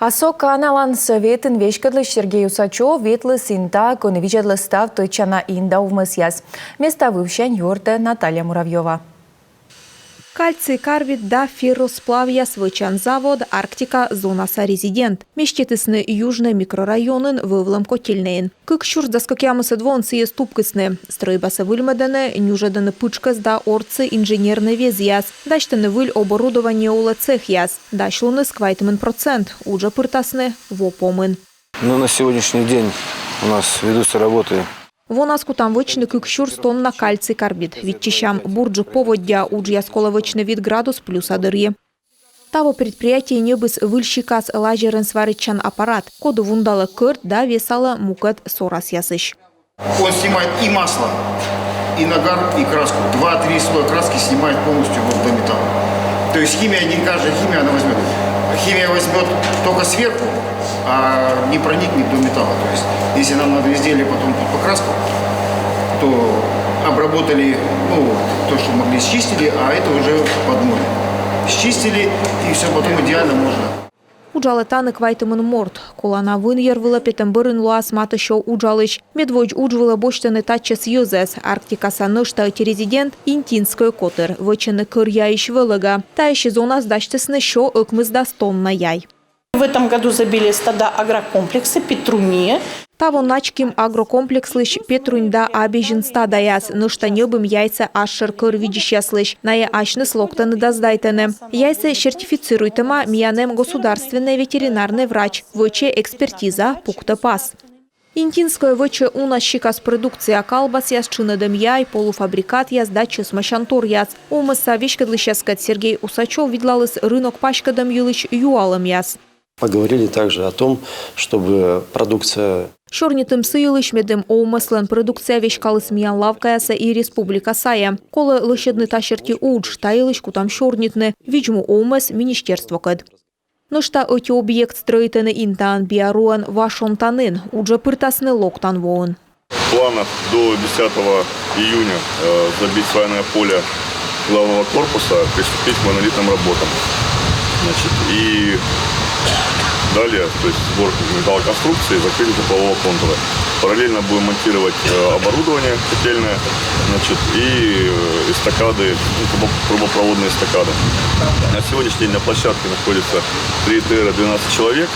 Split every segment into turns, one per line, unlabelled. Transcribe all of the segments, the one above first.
Асо каналан советын вешкадлыш Сергей Усачев ветлы синта коневичадлы став тойчана инда увмысяс. Места вывщан юрта Наталья Муравьева.
Кальций карбид да ферросплавья свычан завод Арктика зонаса резидент. Мещетысны южный микрорайонын вывлам котельнейн. Кык щурс да скокямысы двон сие ступкысны. Стройбасы выльмаданы, нюжаданы пычкас да орцы инженерный везяс. Дачтаны выль оборудование ула цех яс. Дачлуны сквайтымен процент. Уджа пыртасны вопомын.
На сегодняшний день у нас ведутся работы.
Вонаску там вичний кикщур стон на кальций карбид. Відчищам бурджик поводдя уджя сколовичний від градус плюс адырье. Таво предприятие небыс выльщикас лазерен сварычан аппарат. Коду вундала кырт да весала мукет сорас ясыш.
Он снимает и масло, и нагар, и краску. 2-3 слоя краски снимает полностью до металла. То есть химия, не каждая химия она возьмет. Химия возьмет только сверху, а не проникнет до металла. То есть, если нам надо изделие потом под покраску, то обработали, то, что могли, счистили, а это уже под ноль. Счистили, и все потом идеально можно.
Уджалетаны квайтымын морд. Колана выньер вылапетен бырын луас маты шоу уджалыш. Медвойдж уджвыла бочтаны татчес юзес. Арктика санышта резидент интинской котер. Вычены кырьяищ вылыга. Таищи зона сдачтесны шо ыкмызда стонна яй.
В этом году забили стада агрокомплекса Петруния.
Таво начким агрокомплекслыш Петрунь да абежин стадаяс. Нышта небым яйца ашшер кыр видищаслыш. Ная ашны слоктаны да сдайтаны. Яйца сертифицируйтыма миянем государственный ветеринарный врач. Выче экспертиза пукта пас. Интинская выче уна щикас продукция калбас яс чинадым яй, полуфабрикат яс дача смащантор яс. Умыса вещкадлыщаскат Сергей Усачев видлалыс рынок пачкадам юлыч юалым яс.
Поговорили также о том, чтобы продукция...
Шорнитым сыйлыш медем оумыслен продукция вещкалыс миян лавкаяса и республика сая. Колы лыщедны тащерки удж, тайлыш кутам шорнитны, виджму оумыс министерство кад. Нышта эти объект строитыны интан биаруан вашонтанын, уджа пыртасны локтан воон.
В планах до 10 июня забить свайное поле главного корпуса, приступить к монолитным работам. И далее, то есть сборка металлоконструкции, закрытие теплового контура. Параллельно будем монтировать оборудование котельное, и эстакады, трубопроводные эстакады. На сегодняшний день на площадке находится 3 ТР, 12 человек.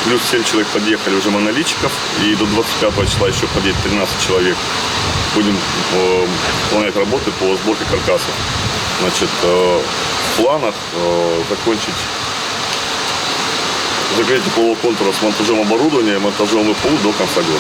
Плюс 7 человек подъехали уже монолитчиков, и до 25 числа еще подъедет 13 человек. Будем выполнять работы по сборке каркасов. В планах закончить закрытие теплового контура с монтажом оборудования, монтажом ВПУ до конца года.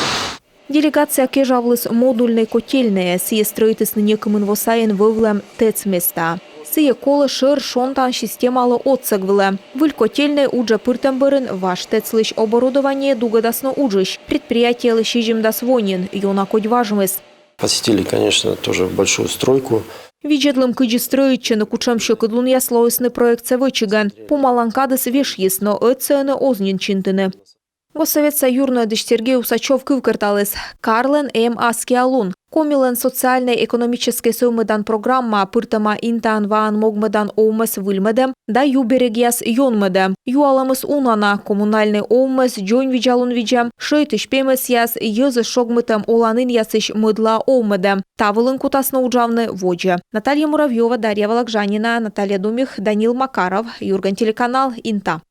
Делегация кежавлыс модульной котельные, сие строитысны некымын восайын вывлем ТЭЦ места. Сие колы шыр шонтан системалы отсыгвылы. Выль котельной уджа пыртембырын ваш ТЭЦлыш оборудование дугадасно уджищ. Предприятие лыщижим да свонин, ёна коть важмыс.
Посетили, конечно, тоже большую стройку.
Виджедлым кыджи строитчыны кучамшы кыдлун яслоисны проект севычыган. Помаланкадыс веш есно ötsööны ознин чинтыны. Госсовет Союрный дыш Сергей Усачев кывкырталыс. Карлен М. Аскиалун. Комилен социально-экономической сөймыдан программа пыртама интан ваан могмыдан оумыс выльмыдым, да юберегияс йонмыдым. Юаламыс унана коммунальный оумыс джойн виджалун виджам, шыйтыш пемыс яс йызы шогмытым оланын ясыш мыдла оумыдым. Тавылын кутасны уджавны воджа. Наталья Муравьева, Дарья Вологжанина, Наталья Думих, Данил Макаров, Юрган телеканал Инта.